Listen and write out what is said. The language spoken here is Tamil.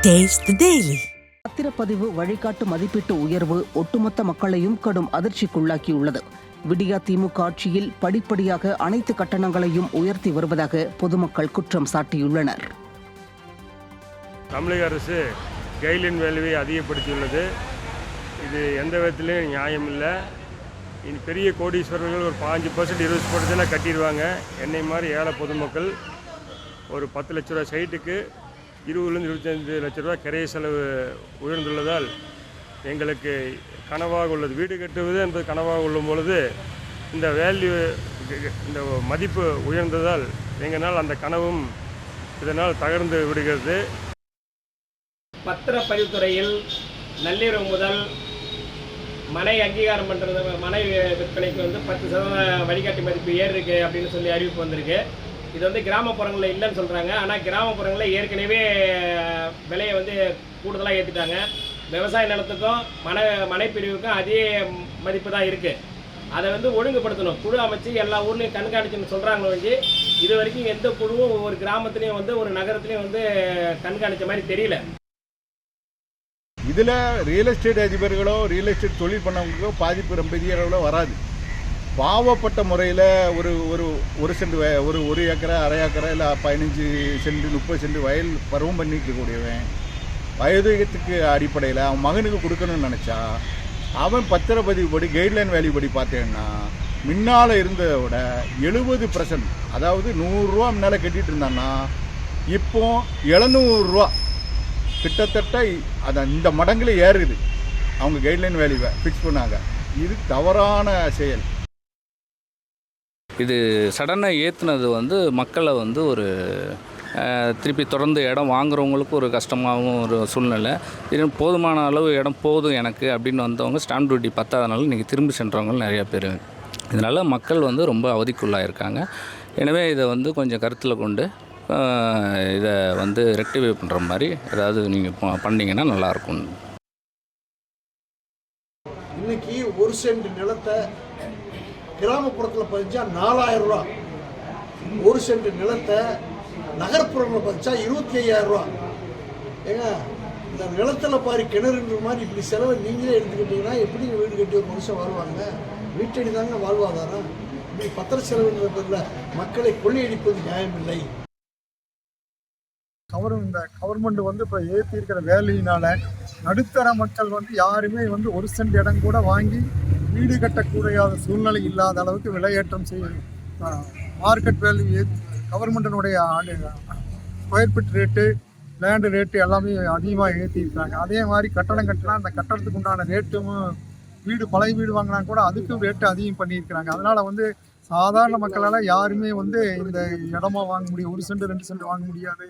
Taste the Daily. பத்திரப்பதிவு வழிகாட்டு மதிப்பீட்டு உயர்வு ஒட்டுமொத்த மக்களையும் கடும் அதிர்ச்சிக்குள்ளாக்கியுள்ளது. விடியா திமுக ஆட்சியில் படிப்படியாக அனைத்து கட்டணங்களையும் உயர்த்தி வருவதாக பொதுமக்கள் குற்றம் சாட்டியுள்ளனர். தமிழக அரசு கைட்லைன் வேல்யூவை அதிகப்படுத்தியுள்ளது. இது எந்த விதத்திலையும் நியாயம் இல்லை. இனி பெரிய கோடீஸ்வரர்கள் ஒரு 5% 20% கட்டிடுவாங்க. என்னை மாதிரி ஏழை பொதுமக்கள் ஒரு 10 லட்ச ரூபா சைட்டுக்கு 20-25 லட்ச ரூபா கிரைய செலவு உயர்ந்துள்ளதால் எங்களுக்கு கனவாக உள்ளது. வீடு கட்டுவது என்பது கனவாக உள்ளும் பொழுது இந்த வேல்யூ இந்த மதிப்பு உயர்ந்ததால் எங்களால் அந்த கனவும் இதனால் தகர்ந்து விடுகிறது. பத்திரப்பதிவுத்துறையில் நள்ளிரவு முதல் மனை அங்கீகாரம் பண்ணுறது, மனை விற்பனைக்கு 10% வழிகாட்டி மதிப்பு ஏறிருக்கு அப்படின்னு சொல்லி அறிவிப்பு வந்திருக்கு. இது கிராமப்புறங்களில் இல்லைன்னு சொல்கிறாங்க. ஆனால் கிராமப்புறங்களில் ஏற்கனவே விலையை கூடுதலாக ஏற்றிட்டாங்க. விவசாய நிலத்துக்கும் மனைப்பிரிவுக்கும் அதே மதிப்பு தான் இருக்குது. அதை ஒழுங்குபடுத்தணும். குழு அமைச்சு எல்லா ஊர்லேயும் கண்காணிச்சுன்னு சொல்கிறாங்களோ வச்சு இது வரைக்கும் எந்த குழுவும் ஒரு கிராமத்துலேயும் ஒரு நகரத்துலேயும் கண்காணித்த மாதிரி தெரியல. இதில் ரியல் எஸ்டேட் அதிபர்களோ ரியல் எஸ்டேட் தொழில் பண்ணவங்களுக்கோ பாதிப்பு ரொம்ப பெரிய அளவில் வராது. பாவப்பட்ட முறையில் ஒரு சென்ட் ஒரு ஏக்கரை அரை ஏக்கரை இல்லை 15 சென்ட் 30 சென்ட் வயல் பருவம் பண்ணிட்டு இருக்கக்கூடியவன் வயதுக்கு அடிப்படையில் அவன் மகனுக்கு கொடுக்கணும்னு நினச்சா அவன் பத்திரப்பதிவு படி கைட்லைன் வேல்யூ படி பார்த்தேன்னா முன்னால் இருந்ததை விட 70%, அதாவது 100 ரூபா முன்னால் கட்டிகிட்டு இருந்தான்னா இப்போ 700 ரூபா கிட்டத்தட்ட அதை இந்த மடங்கில் ஏறுது. அவங்க கைட்லைன் வேல்யூவை ஃபிக்ஸ் பண்ணாங்க. இது தவறான செயல். இது சடனாக ஏற்றுனது மக்களை ஒரு திருப்பி தொடர்ந்து இடம் வாங்குறவங்களுக்கு ஒரு கஷ்டமாகவும் ஒரு சூழ்நிலை. இது போதுமான அளவு இடம் போதும் எனக்கு அப்படின்னு வந்தவங்க ஸ்டாம்ப் டியூட்டி பத்தாதனால இன்றைக்கி திரும்பி சென்றவங்க நிறையா பேர். இதனால் மக்கள் ரொம்ப அவதிக்குள்ளாயிருக்காங்க. எனவே இதை கொஞ்சம் கருத்தில் கொண்டு இதை ரெக்டிஃபை பண்ணுற மாதிரி ஏதாவது நீங்கள் பண்ணிங்கன்னா நல்லாயிருக்கும். இன்றைக்கி ஒரு சென்ட் நிலத்தை கிராமப்புறத்தில் பதிச்சா 4000 ரூபா, ஒரு சென்ட் நிலத்தை நகர்ப்புறத்தில் பதிச்சா 25,000 ரூபா. ஏங்க, இந்த நிலத்தில் பாரு கிணறுன்ற மாதிரி இப்படி செலவை நீங்களே எடுத்துக்கிட்டீங்கன்னா எப்படி வீடு கட்டி ஒரு மனுஷன் வாழ்வாங்க? வீட்டடி தாங்க வாழ்வாதாரம். இப்படி பத்திர செலவுன்ற பேரில் மக்களை கொள்ளையடிப்பது நியாயமில்லை. இந்த கவர்மெண்ட் இப்போ ஏற்றி இருக்கிற வேலையினால நடுத்தர மக்கள் யாருமே ஒரு சென்ட் இடம் கூட வாங்கி வீடு கட்டக்கூடாத சூழ்நிலை இல்லாத அளவுக்கு விலையேற்றம் செய்யும். மார்க்கெட் வேல்யூ கவர்மெண்ட்டினுடைய square feet rate, land rate எல்லாமே அதிகமாக ஏற்றிருக்காங்க. அதே மாதிரி கட்டடம் கட்டினா அந்த கட்டடத்துக்கு உண்டான ரேட்டும் வீடு பழைய வீடு வாங்கினா கூட அதுக்கும் ரேட்டு அதிகம் பண்ணியிருக்கிறாங்க. அதனால் சாதாரண மக்களால் யாருமே இந்த இடமா வாங்க முடியும், 1 சென்ட் 2 சென்ட் வாங்க முடியாது.